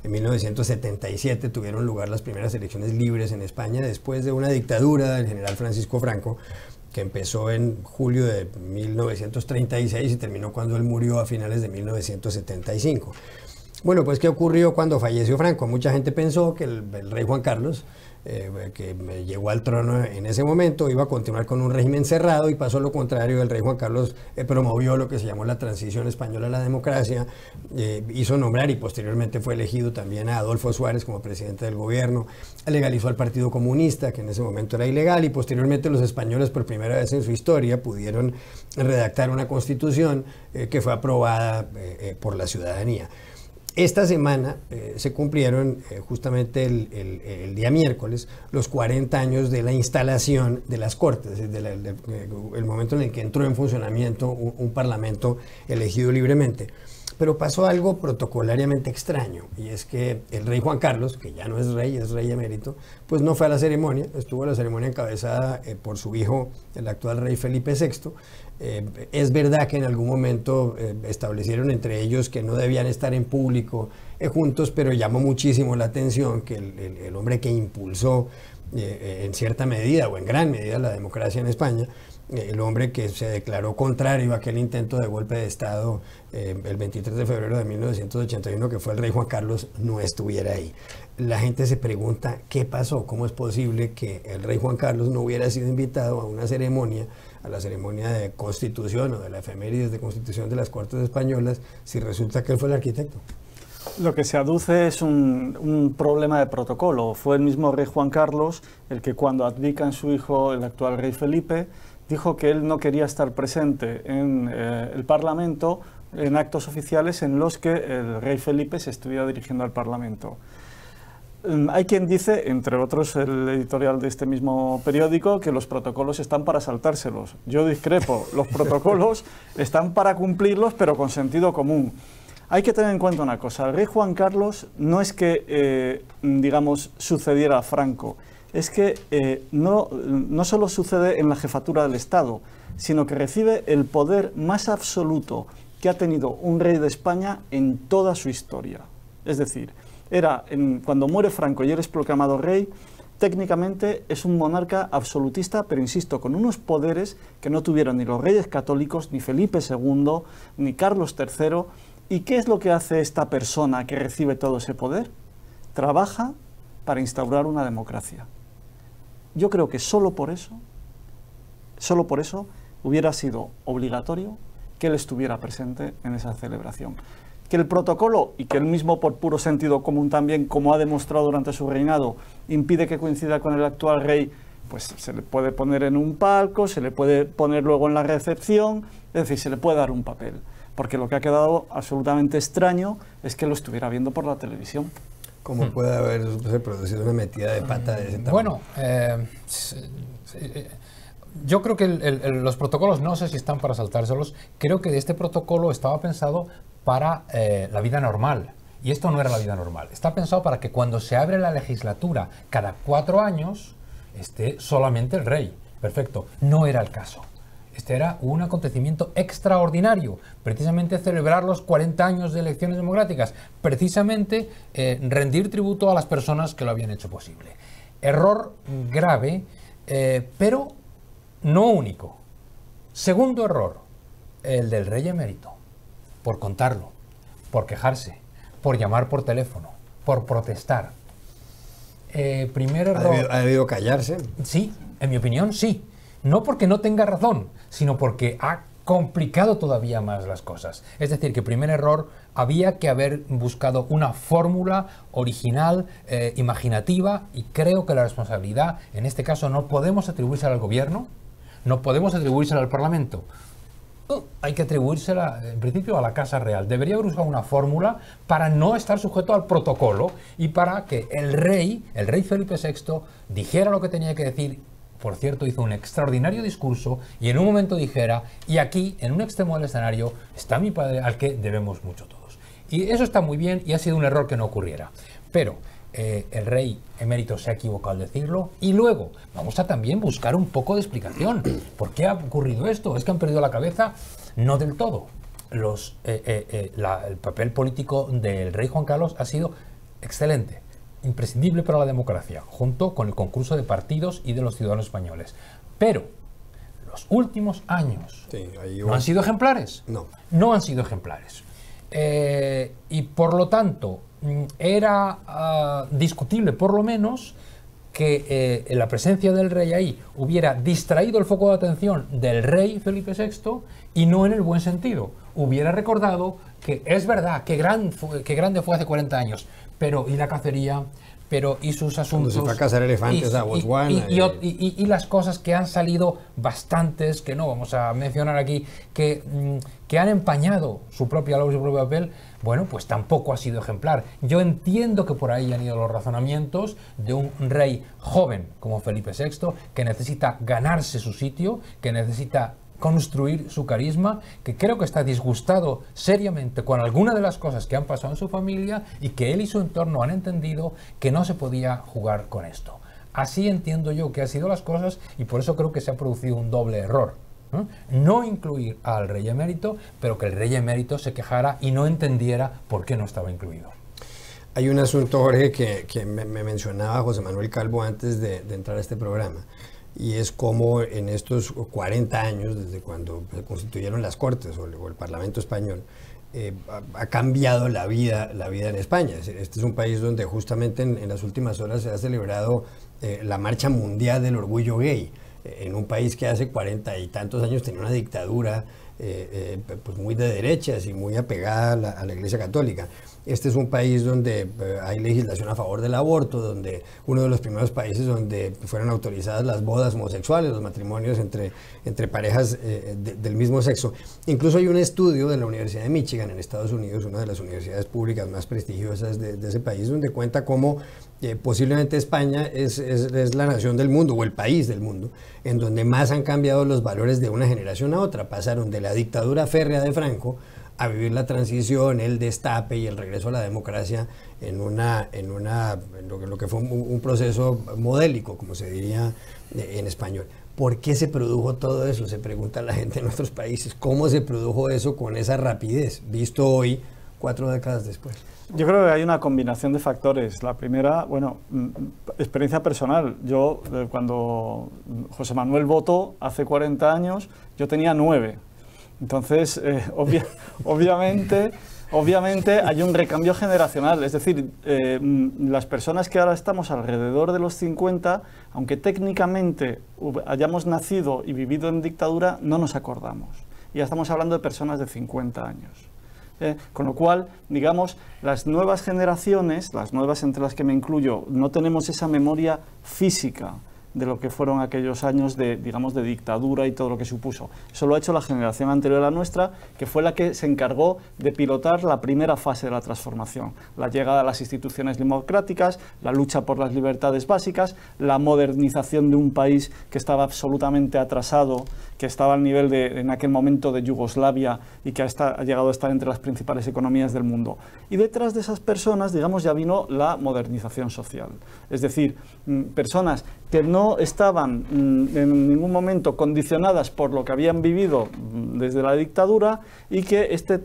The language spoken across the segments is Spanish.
En 1977 tuvieron lugar las primeras elecciones libres en España después de una dictadura del general Francisco Franco que empezó en julio de 1936 y terminó cuando él murió a finales de 1975. Bueno, pues ¿qué ocurrió cuando falleció Franco? Mucha gente pensó que el rey Juan Carlos, que llegó al trono en ese momento, iba a continuar con un régimen cerrado, y pasó lo contrario. El rey Juan Carlos promovió lo que se llamó la transición española a la democracia, hizo nombrar y posteriormente fue elegido también a Adolfo Suárez como presidente del gobierno, legalizó al Partido Comunista, que en ese momento era ilegal, y posteriormente los españoles por primera vez en su historia pudieron redactar una constitución que fue aprobada por la ciudadanía. Esta semana se cumplieron justamente el día miércoles los 40 años de la instalación de las Cortes, el momento en el que entró en funcionamiento un parlamento elegido libremente. Pero pasó algo protocolariamente extraño, y es que el rey Juan Carlos, que ya no es rey emérito, pues no fue a la ceremonia. Estuvo la ceremonia encabezada por su hijo, el actual rey Felipe VI. Es verdad que en algún momento establecieron entre ellos que no debían estar en público juntos, pero llamó muchísimo la atención que el hombre que impulsó en cierta medida o en gran medida la democracia en España, el hombre que se declaró contrario a aquel intento de golpe de Estado el 23 de febrero de 1981, que fue el rey Juan Carlos, no estuviera ahí. La gente se pregunta qué pasó, cómo es posible que el rey Juan Carlos no hubiera sido invitado a una ceremonia, a la ceremonia de constitución o de la efemérides de constitución de las Cortes Españolas, si resulta que él fue el arquitecto. Lo que se aduce es un problema de protocolo. Fue el mismo rey Juan Carlos el que, cuando abdica en su hijo, el actual rey Felipe, dijo que él no quería estar presente en el Parlamento en actos oficiales en los que el rey Felipe se estuviera dirigiendo al Parlamento. Hay quien dice, entre otros el editorial de este mismo periódico, que los protocolos están para saltárselos. Yo discrepo, los protocolos están para cumplirlos, pero con sentido común. Hay que tener en cuenta una cosa: el rey Juan Carlos no es que, digamos, sucediera a Franco, es que no solo sucede en la jefatura del Estado, sino que recibe el poder más absoluto que ha tenido un rey de España en toda su historia. Es decir, cuando muere Franco y él es proclamado rey, técnicamente es un monarca absolutista, pero insisto, con unos poderes que no tuvieron ni los reyes católicos, ni Felipe II, ni Carlos III. ¿Y qué es lo que hace esta persona que recibe todo ese poder? Trabaja para instaurar una democracia. Yo creo que solo por eso hubiera sido obligatorio que él estuviera presente en esa celebración. Que el protocolo, y que él mismo por puro sentido común también, como ha demostrado durante su reinado, impide que coincida con el actual rey, pues se le puede poner en un palco, se le puede poner luego en la recepción, es decir, se le puede dar un papel. Porque lo que ha quedado absolutamente extraño es que lo estuviera viendo por la televisión. ¿Cómo puede haberse producido una metida de pata de ese tamaño? Bueno, yo creo que los protocolos, no sé si están para saltárselos. Creo que este protocolo estaba pensado para la vida normal, y esto no era la vida normal. Está pensado para que cuando se abre la legislatura cada 4 años esté solamente el rey. Perfecto, no era el caso. Este era un acontecimiento extraordinario, precisamente celebrar los 40 años de elecciones democráticas, precisamente rendir tributo a las personas que lo habían hecho posible. Error grave, pero no único. Segundo error, el del rey emérito, por contarlo, por quejarse, por llamar por teléfono, por protestar. Primer error... ¿Ha debido callarse? Sí, en mi opinión sí. No porque no tenga razón, sino porque ha complicado todavía más las cosas. Es decir, que primer error, había que haber buscado una fórmula original, imaginativa, y creo que la responsabilidad, en este caso, no podemos atribuírsela al gobierno, no podemos atribuírsela al Parlamento. Hay que atribuírsela, en principio, a la Casa Real. Debería haber buscado una fórmula para no estar sujeto al protocolo y para que el rey Felipe VI, dijera lo que tenía que decir. Por cierto, hizo un extraordinario discurso y en un momento dijera: y aquí, en un extremo del escenario, está mi padre, al que debemos mucho todos. Y eso está muy bien, y ha sido un error que no ocurriera. Pero el rey emérito se ha equivocado al decirlo, y luego vamos a también buscar un poco de explicación. ¿Por qué ha ocurrido esto? ¿Es que han perdido la cabeza? No del todo. el papel político del rey Juan Carlos ha sido excelente, imprescindible para la democracia, junto con el concurso de partidos y de los ciudadanos españoles. Pero los últimos años ¿no han sido ejemplares? No han sido ejemplares. Y por lo tanto, era discutible por lo menos que la presencia del rey ahí hubiera distraído el foco de atención del rey Felipe VI, y no en el buen sentido. Hubiera recordado que es verdad, que grande fue hace 40 años, pero ¿y la cacería? Pero ¿y sus asuntos? Cuando se fue a cazar elefantes a Botswana. Y las cosas que han salido bastantes, que no vamos a mencionar aquí, que han empañado su propia labor, su propio papel. Bueno, pues tampoco ha sido ejemplar. Yo entiendo que por ahí han ido los razonamientos de un rey joven como Felipe VI, que necesita ganarse su sitio, que necesita construir su carisma, que creo que está disgustado seriamente con alguna de las cosas que han pasado en su familia, y que él y su entorno han entendido que no se podía jugar con esto. Así entiendo yo que han sido las cosas, y por eso creo que se ha producido un doble error. No incluir al rey emérito, pero que el rey emérito se quejara y no entendiera por qué no estaba incluido. Hay un asunto, Jorge, que me mencionaba José Manuel Calvo antes de entrar a este programa, y es cómo en estos 40 años, desde cuando se constituyeron las Cortes o el Parlamento español, ha cambiado la vida en España. Este es un país donde justamente en las últimas horas se ha celebrado la Marcha Mundial del Orgullo Gay, en un país que hace 40 y tantos años tenía una dictadura pues muy de derechas y muy apegada a la Iglesia Católica. Este es un país donde hay legislación a favor del aborto, donde uno de los primeros países donde fueron autorizadas las bodas homosexuales, los matrimonios entre parejas del mismo sexo. Incluso hay un estudio de la Universidad de Michigan en Estados Unidos, una de las universidades públicas más prestigiosas de ese país, donde cuenta cómo posiblemente España es la nación del mundo, o el país del mundo, en donde más han cambiado los valores de una generación a otra. Pasaron de la dictadura férrea de Franco a vivir la transición, el destape y el regreso a la democracia en lo que fue un proceso modélico, como se diría en español. ¿Por qué se produjo todo eso? Se pregunta la gente en nuestros países. ¿Cómo se produjo eso con esa rapidez, visto hoy, 4 décadas después? Yo creo que hay una combinación de factores. La primera, bueno, experiencia personal. Yo, cuando José Manuel votó hace 40 años, yo tenía 9. Entonces, obviamente hay un recambio generacional. Es decir, las personas que ahora estamos alrededor de los 50, aunque técnicamente hayamos nacido y vivido en dictadura, no nos acordamos. Y ya estamos hablando de personas de 50 años. Con lo cual, digamos, las nuevas generaciones, las nuevas entre las que me incluyo, no tenemos esa memoria física de lo que fueron aquellos años de, digamos, de dictadura y todo lo que supuso. Eso lo ha hecho la generación anterior a la nuestra, que fue la que se encargó de pilotar la primera fase de la transformación, la llegada a las instituciones democráticas, la lucha por las libertades básicas, la modernización de un país que estaba absolutamente atrasado, que estaba al nivel de, en aquel momento, de Yugoslavia, y que ha llegado a estar entre las principales economías del mundo. Y detrás de esas personas, digamos, ya vino la modernización social. Es decir, personas que no estaban en ningún momento condicionadas por lo que habían vivido desde la dictadura, y que este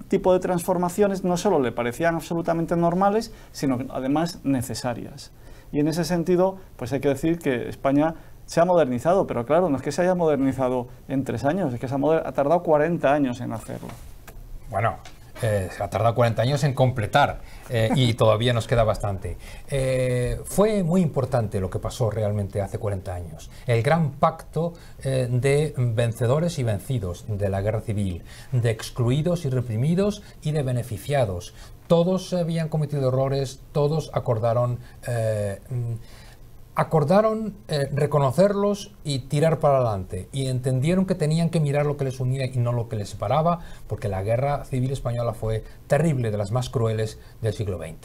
tipo de transformaciones no solo le parecían absolutamente normales, sino además necesarias. Y en ese sentido, pues hay que decir que España se ha modernizado, pero claro, no es que se haya modernizado en 3 años, es que ha tardado 40 años en hacerlo. Bueno, se ha tardado 40 años en completar, y todavía nos queda bastante. Fue muy importante lo que pasó realmente hace 40 años. El gran pacto de vencedores y vencidos de la guerra civil, de excluidos y reprimidos y de beneficiados. Todos habían cometido errores, todos acordaron reconocerlos y tirar para adelante, y entendieron que tenían que mirar lo que les unía y no lo que les separaba, porque la guerra civil española fue terrible, de las más crueles del siglo XX.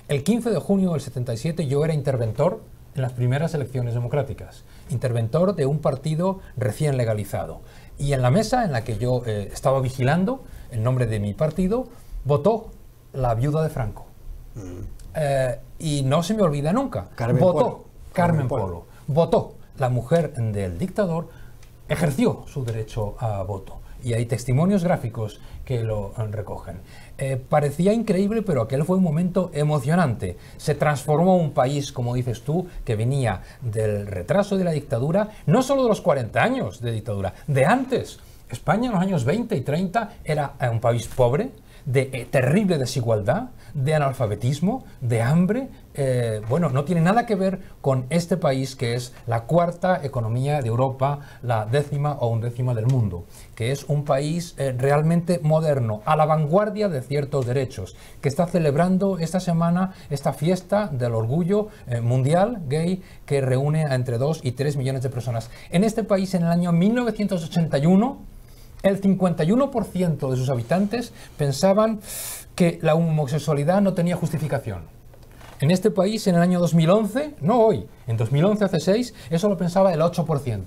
El 15 de junio del 77 yo era interventor en las primeras elecciones democráticas, interventor de un partido recién legalizado, y en la mesa en la que yo estaba vigilando, en nombre de mi partido, votó la viuda de Franco. Y no se me olvida nunca. Carmen Polo. Votó. La mujer del dictador ejerció su derecho a voto. y hay testimonios gráficos que lo recogen. Parecía increíble, pero aquel fue un momento emocionante. Se transformó un país, como dices tú, que venía del retraso de la dictadura, no solo de los 40 años de dictadura, de antes. España en los años 20 y 30 era un país pobre, de terrible desigualdad, de analfabetismo, de hambre. Bueno, no tiene nada que ver con este país que es la cuarta economía de Europa, la 10ª o 11ª del mundo, que es un país realmente moderno, a la vanguardia de ciertos derechos, que está celebrando esta semana esta fiesta del orgullo mundial gay que reúne a entre 2 y 3 millones de personas. En este país, en el año 1981, el 51% de sus habitantes pensaban que la homosexualidad no tenía justificación. En este país, en el año 2011, no hoy, en 2011, hace 6, eso lo pensaba el 8%.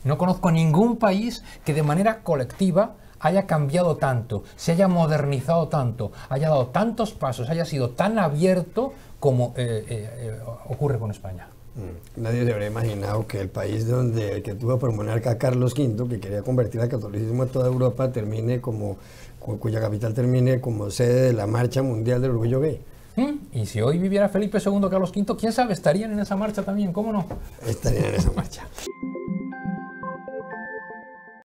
No conozco ningún país que de manera colectiva haya cambiado tanto, se haya modernizado tanto, haya dado tantos pasos, haya sido tan abierto como ocurre con España. Nadie se habría imaginado que el país que tuvo por monarca Carlos V, que quería convertir al catolicismo a toda Europa, cuya capital termine como sede de la Marcha Mundial del Orgullo Gay. Y si hoy viviera Felipe II, Carlos V, quién sabe, estarían en esa marcha también, ¿cómo no? Estarían en esa marcha.